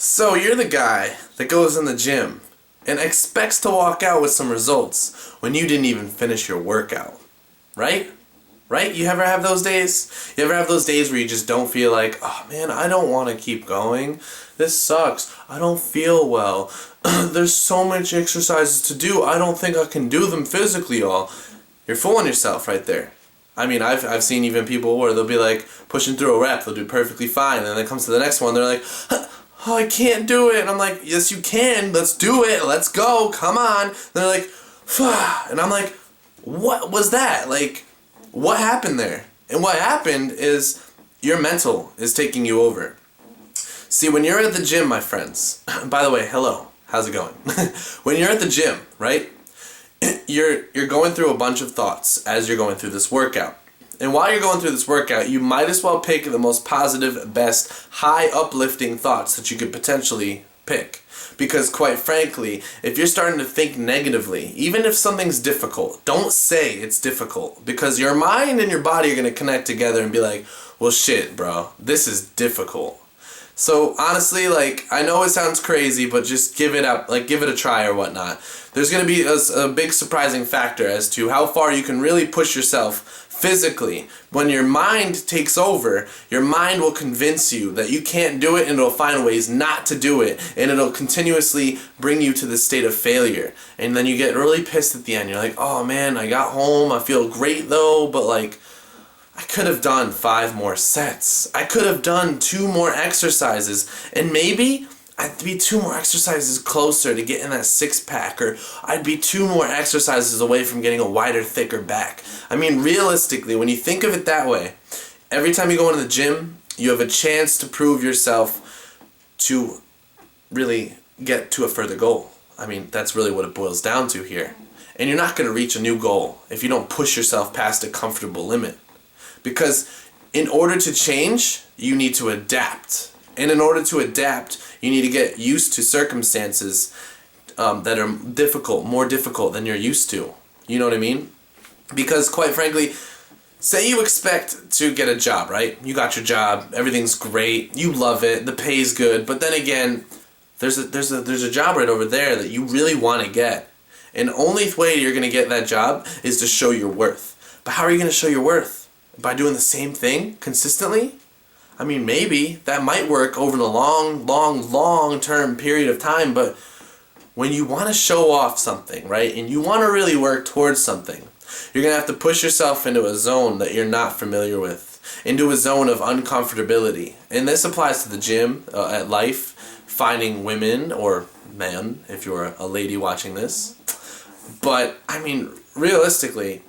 So you're the guy that goes in the gym and expects to walk out with some results when you didn't even finish your workout. Right? Right? You ever have those days? You ever have those days where you just don't feel like, oh man, I don't want to keep going. This sucks. I don't feel well. There's so much exercises to do. I don't think I can do them physically all. You're fooling yourself right there. I mean, I've seen even people where they'll be like pushing through a rep, they'll do perfectly fine, and then it comes to the next one, they're like, oh, I can't do it. And I'm like, yes, you can. Let's do it. Let's go. Come on. And they're like, Phew. And I'm like, what was that? Like, what happened there? And what happened is your mental is taking you over. See, when you're at the gym, my friends, by the way, hello, how's it going? When you're at the gym, right, you're going through a bunch of thoughts as you're going through this workout. And while you're going through this workout, you might as well pick the most positive, best, high uplifting thoughts that you could potentially pick. Because quite frankly, if you're starting to think negatively, even if something's difficult, don't say it's difficult. Because your mind and your body are going to connect together and be like, well shit, bro, this is difficult. So honestly, like, I know it sounds crazy, but just give it up, like, give it a try or whatnot. There's going to be a big surprising factor as to how far you can really push yourself physically. When your mind takes over, your mind will convince you that you can't do it, and it'll find ways not to do it, and it'll continuously bring you to the state of failure. And then you get really pissed at the end. You're like, oh man, I got home, I feel great though, but like, I could have done 5 more sets. I could have done 2 more exercises, and maybe I'd be 2 more exercises closer to getting that 6-pack, or I'd be 2 more exercises away from getting a wider, thicker back. I mean, realistically, when you think of it that way, every time you go into the gym, you have a chance to prove yourself to really get to a further goal. I mean, that's really what it boils down to here. And you're not going to reach a new goal if you don't push yourself past a comfortable limit. Because in order to change, you need to adapt. And in order to adapt, you need to get used to circumstances that are difficult, more difficult than you're used to. You know what I mean? Because quite frankly, say you expect to get a job, right? You got your job, everything's great, you love it, the pay's good, but then again, there's a job right over there that you really want to get. And the only way you're going to get that job is to show your worth. But how are you going to show your worth? By doing the same thing consistently? I mean, maybe that might work over the long-term period of time, but when you want to show off something, right, and you want to really work towards something, you're going to have to push yourself into a zone that you're not familiar with, into a zone of uncomfortability. And this applies to the gym, at life, finding women, or men, if you're a lady watching this. But, I mean, realistically,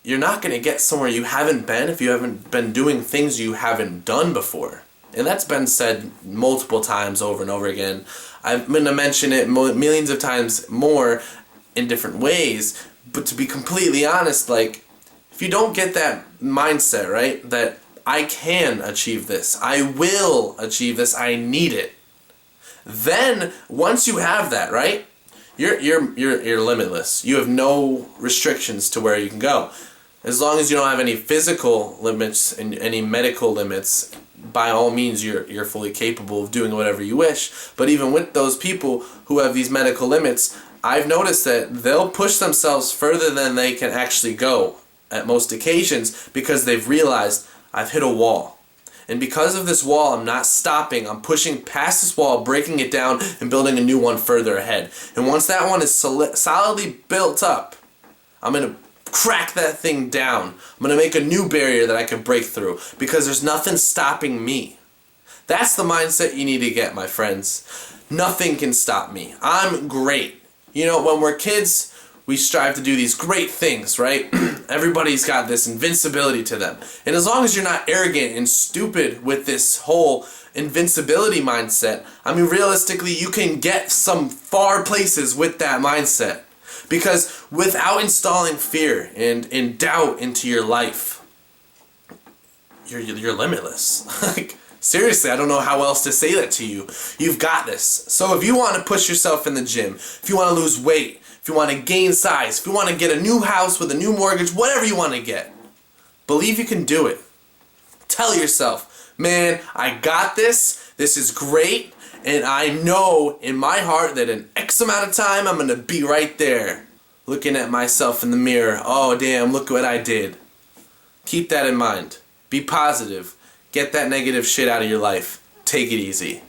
you're not going to get somewhere you haven't been if you haven't been doing things you haven't done before. And that's been said multiple times over and over again. I'm going to mention it millions of times more in different ways. But to be completely honest, like, if you don't get that mindset, right, that I can achieve this, I will achieve this, I need it, then once you have that, right, you're limitless. You have no restrictions to where you can go. As long as you don't have any physical limits and any medical limits, by all means you're fully capable of doing whatever you wish. But even with those people who have these medical limits, I've noticed that they'll push themselves further than they can actually go at most occasions because they've realized, I've hit a wall. And because of this wall, I'm not stopping. I'm pushing past this wall, breaking it down, and building a new one further ahead. And once that one is solidly built up, I'm going to crack that thing down. I'm going to make a new barrier that I can break through because there's nothing stopping me. That's the mindset you need to get, my friends. Nothing can stop me. I'm great. You know, when we're kids, we strive to do these great things, right? Everybody's got this invincibility to them. And as long as you're not arrogant and stupid with this whole invincibility mindset, I mean, realistically, you can get some far places with that mindset. Because without installing fear and doubt into your life, you're limitless. Like, seriously, I don't know how else to say that to you. You've got this. So if you want to push yourself in the gym, if you want to lose weight, if you want to gain size, if you want to get a new house with a new mortgage, whatever you want to get, believe you can do it. Tell yourself, man, I got this. This is great. And I know in my heart that in X amount of time I'm going to be right there looking at myself in the mirror. Oh damn, look what I did. Keep that in mind. Be positive. Get that negative shit out of your life. Take it easy.